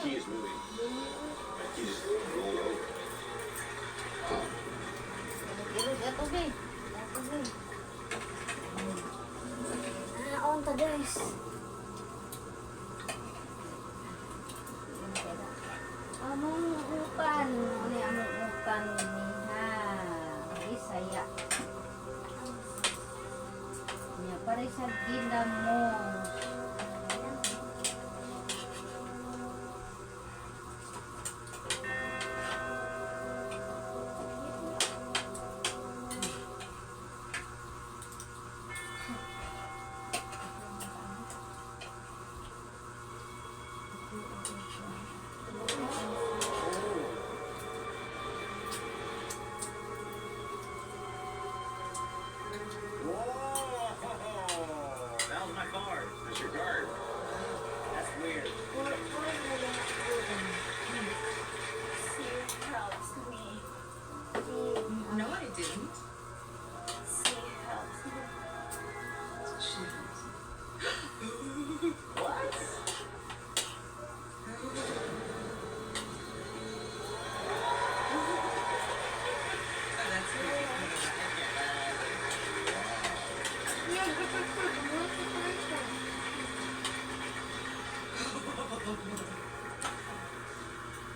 key is moving. My key just rolled over. On to guys. Amukan. Ini amukan niha. Bisaya. Nya pare sa ginam mo.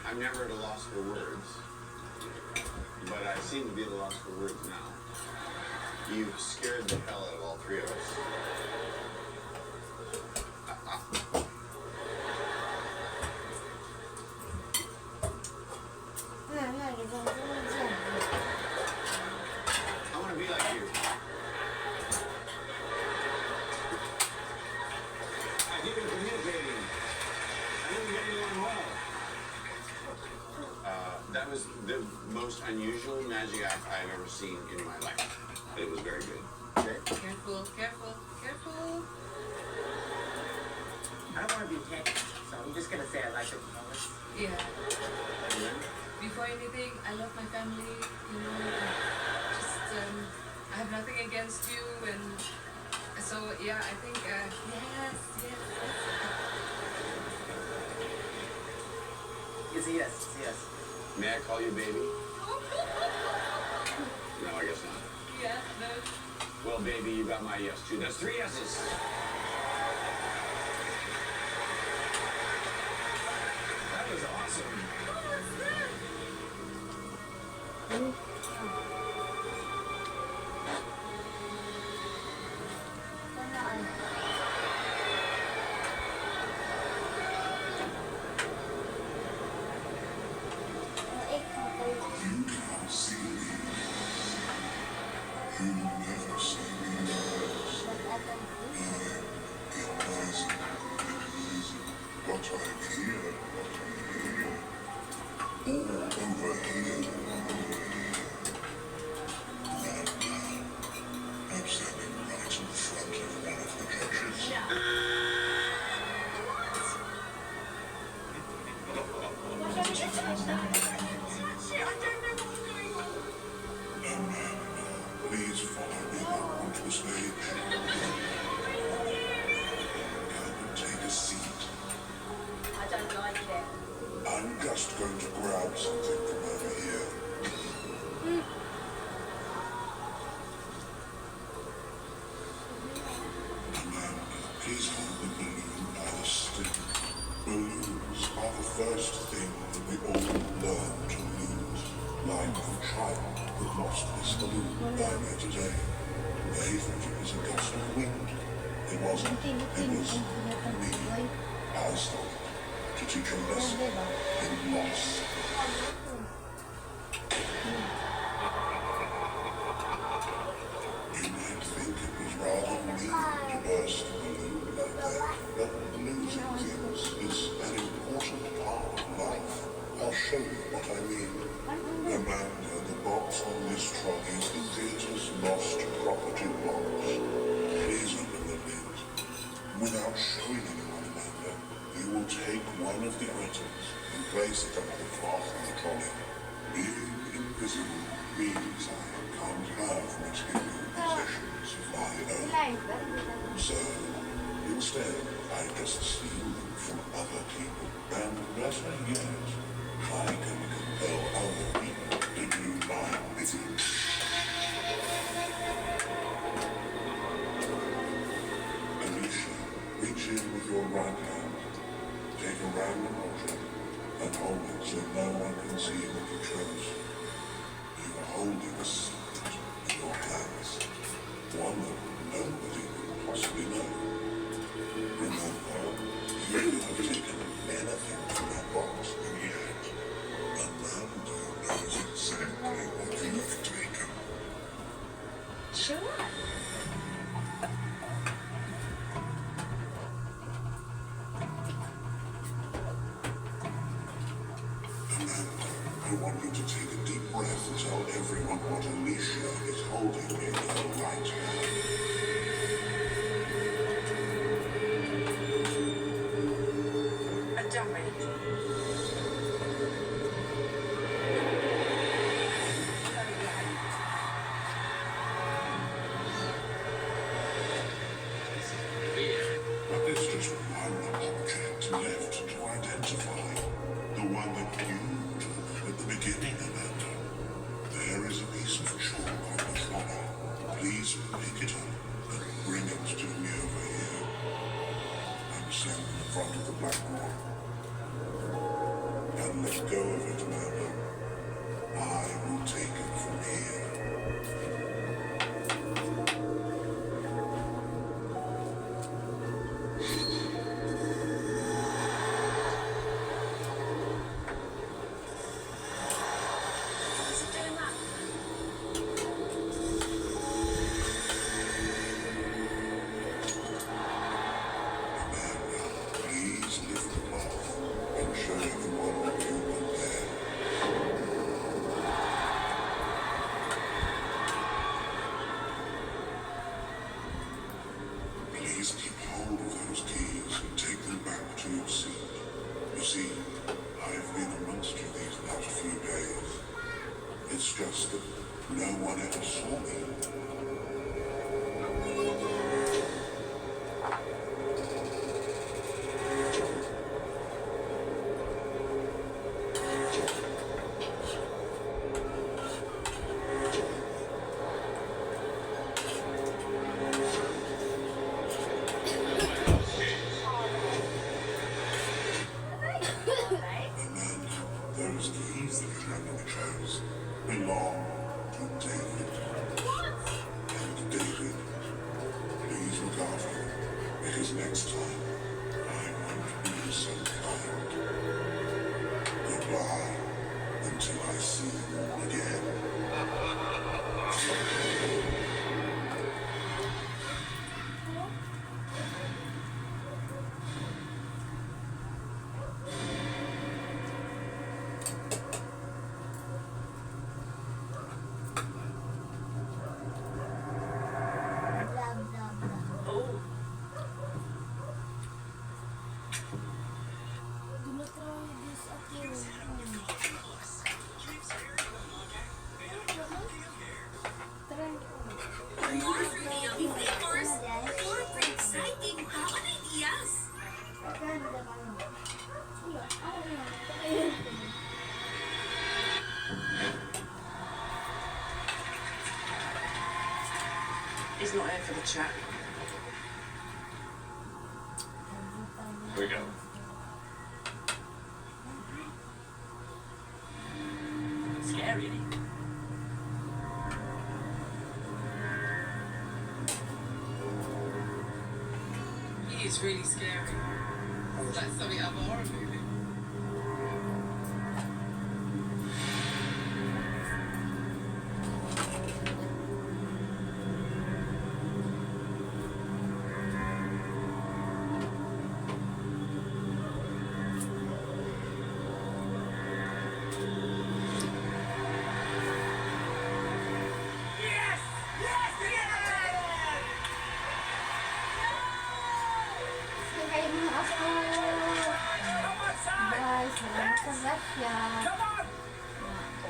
I'm never at a loss for words, but I seem to be at a loss for words now. You've scared the hell out of all three of us. I want to be like you. I think we're communicating. I think we're getting along well. That was the most unusual magic act I've ever seen in my life. It was very good. Okay. Careful, careful, careful. I don't want to be taken, so I'm just gonna say I like it. Yeah. Before anything, I love my family. You know, I have nothing against you, and so yeah, I think yes. It's a yes. It's a yes. May I call you baby? No, I guess not. Yeah, no. Well, baby, you got my yes too. That's 3 yeses. That was awesome. Please follow me onto the stage. Take a seat. I don't like it. I'm just going to grab something from over here. Amanda, please hold the balloon by the stick. Balloons are the first thing that we all learn to lose. Like the child that lost his balloon earlier today. They thought it was a gust of wind. It wasn't. It was me. I stopped to teach a lesson in loss. You might think it was rather mean to burst a balloon like that, but losing things is an important part of life. I'll show you what I mean. Amanda, the box on this trolley is the theatre's lost property box. Please open the lid. Without showing anyone, Amanda, you will take one of the items and place it under the cloth on the trolley. Being invisible means I can't have material possessions of my own. So, instead, I just steal them from other people and say yes, I can compel other people to do my bidding. Alicia, reach in with your right hand, take a random object, and hold it so no one can see what you chose. You are holding a secret in your hands, one that nobody could possibly know. Remember, you have taken anything from that box, and yet Amanda knows exactly what you have taken. Sure. Amanda, I want you to take a deep breath and tell everyone what Alicia is holding in her right hand. A dummy. But there's just one object left to identify. The one that you took at the beginning, Amanda. There is a piece of chalk on the floor. Please pick it up and bring it to me over here. I'm standing in front of the blackboard. And let go of it, Amanda. I will take it from here. What's it doing that? Amanda, please lift them off and show everyone what you want there. Please keep hold of those keys and take them back to your seat. You see, I've been amongst you these last few days. It's just that no one ever saw me. Amanda, those keys that you randomly chose belong to David. And David, please look after them, because next time I won't be so kind. Goodbye, until I see you again. Blah, blah, blah. Oh. Do not try this at you. Try. Super exciting. How many ideas? He's not here for the chat. Here we go. Scary, isn't he? He is really scary. It's like something out of a horror movie. Sige mga apo. Guys, salamat sa grasya.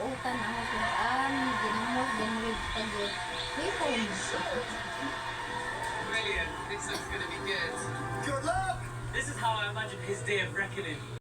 Uutan ang mapulaan. Ginamot, ginamot, tagit. Hipon. Brilliant. This looks going to be good. Good luck! This is how I imagine his day of reckoning.